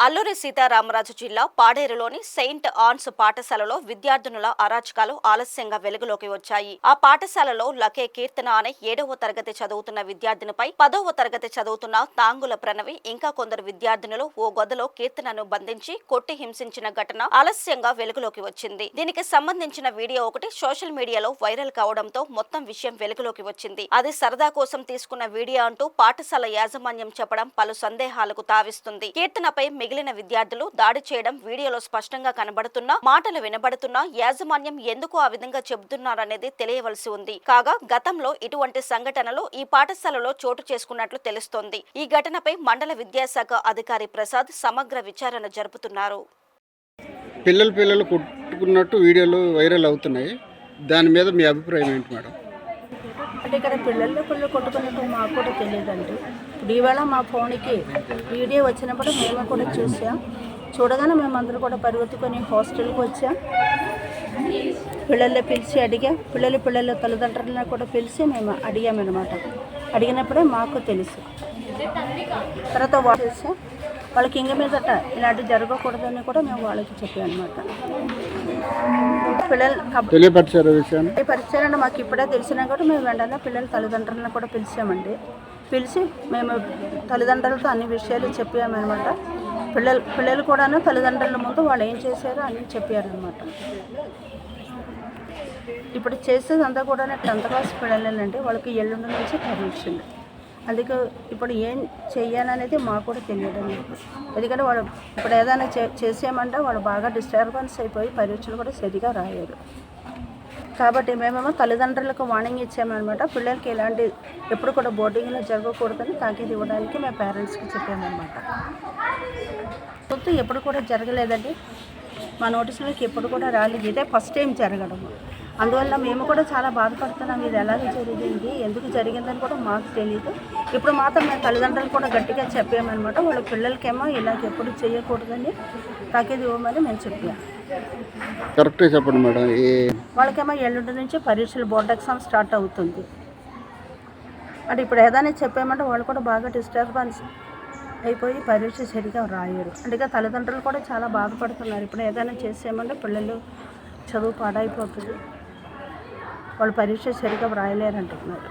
అల్లూరి సీతారామరాజు జిల్లా పాడేరులోని Saint Ann's పాఠశాలలో విద్యార్థినుల అరాచకాలు ఆలస్యంగా వెలుగులోకి వచ్చాయి. ఆ పాఠశాలలో లకే కీర్తన అనే 7వ తరగతి చదువుతున్న విద్యార్థినిపై 10వ తరగతి చదువుతున్న తాంగుల ప్రణవి ఇంకా కొందరు విద్యార్థినులు ఓ గదిలో కీర్తనను బంధించి కొట్టి హింసించిన ఘటన ఆలస్యంగా వెలుగులోకి వచ్చింది. దీనికి సంబంధించిన వీడియో ఒకటి సోషల్ మీడియాలో వైరల్ కావడంతో మొత్తం విషయం వెలుగులోకి వచ్చింది. అది సరదా కోసం తీసుకున్న వీడియో అంటూ పాఠశాల యాజమాన్యం చెప్పడం పలు సందేహాలకు తావిస్తుంది. కీర్తనపై మిగిలిన విద్యార్థులు దాడి చేయడం వీడియోలో స్పష్టంగా కనబడుతున్నా, మాటలు వినబడుతున్నా యాజమాన్యం ఎందుకు ఆ విధంగా చెబుతున్నారనేది తెలియవలసి ఉంది. కాగా గతంలో ఇటువంటి సంఘటనలు ఈ పాఠశాలలో చోటు చేసుకున్నట్లు తెలుస్తోంది. ఈ ఘటనపై మండల విద్యాశాఖ అధికారి ప్రసాద్ సమగ్ర విచారణ జరుపుతున్నారు. పిల్లలు కొట్టుకున్నట్టు వీడియోలు వైరల్ అవుతున్నాయి. దాని మీద మీ అభిప్రాయం ఏంటి మేడం? అంటే ఇక్కడ పిల్లలు కొట్టుకున్నట్టు మాకు కూడా తెలియదండి. ఇప్పుడు ఈవేళ మా ఫోన్కి వీడియో వచ్చినప్పుడు మేము కూడా చూసాం. చూడగానే మేమందరూ కూడా పరిగెత్తుకొని హాస్టల్కి వచ్చాం. పిల్లల్ని పిలిచి అడిగాం. పిల్లల తల్లిదండ్రులను కూడా పిలిచి మేము అడిగామన్నమాట. అడిగినప్పుడే మాకు తెలుసు. తర్వాత వాళ్ళు చేసాం. వాళ్ళకి ఇంక మీదట ఇలాంటివి జరగకూడదని కూడా మేము వాళ్ళకి చెప్పాం అన్నమాట. పరిచయాన్ని మాకు ఇప్పుడే తెలిసినా కూడా మేము వెంటనే పిల్లల తల్లిదండ్రులను కూడా పిలిచామండి. పిలిచి మేము తల్లిదండ్రులతో అన్ని విషయాలు చెప్పామన్నమాట. పిల్లలు కూడాను తల్లిదండ్రుల ముందు వాళ్ళు ఏం చేశారో అన్నీ చెప్పారనమాట. ఇప్పుడు చేసేదంతా కూడా 10th క్లాస్ పిల్లలేనండి. వాళ్ళకి ఎల్లుండి నుంచి పరీక్షలు. అందుకే ఇప్పుడు ఏం చెయ్యాలనేది మాకు కూడా తెలియడం లేదు. ఎందుకంటే వాళ్ళు ఇప్పుడు ఏదైనా చేసామంటే వాళ్ళు బాగా డిస్టర్బెన్స్ అయిపోయి పరీక్షలు కూడా సరిగా రాయారు. కాబట్టి మేమేమో తల్లిదండ్రులకు వార్నింగ్ ఇచ్చామన్నమాట. పిల్లలకి ఇలాంటి ఎప్పుడు కూడా బోర్డింగ్లో జరగకూడదని తాకీదు ఇవ్వడానికి మేము పేరెంట్స్కి చెప్పామన్నమాట. ఎప్పుడు కూడా జరగలేదండి. మా నోటీసులకి ఎప్పుడు కూడా రాలేదు. ఇదే ఫస్ట్ టైం జరగడము. అందువల్ల మేము కూడా చాలా బాధపడుతున్నాం. ఇది ఎలాగ జరిగింది, ఎందుకు జరిగిందని కూడా మాకు తెలియదు. ఇప్పుడు మాత్రం మేము తల్లిదండ్రులు కూడా గట్టిగా చెప్పామన్నమాట. వాళ్ళ పిల్లలకేమో ఇలాగ ఎప్పుడు చేయకూడదని తాకీదు ఇవ్వమని మేము చెప్పాము. కరెక్ట్గా చెప్పండి మేడం. వాళ్ళకేమో ఎల్లుండి నుంచి పరీక్షలు బోర్డ్ ఎగ్జామ్ స్టార్ట్ అవుతుంది. అంటే ఇప్పుడు ఏదైనా చెప్పామంటే వాళ్ళు కూడా బాగా డిస్టర్బెన్స్ అయిపోయి పరీక్ష సరిగా రాయరు. అందుకే తల్లిదండ్రులు కూడా చాలా బాధపడుతున్నారు. ఇప్పుడు ఏదైనా చేసామంటే పిల్లలు చదువు పాడైపోతుంది, వాళ్ళు పరీక్ష సరిగా రాయలేరంటున్నారు.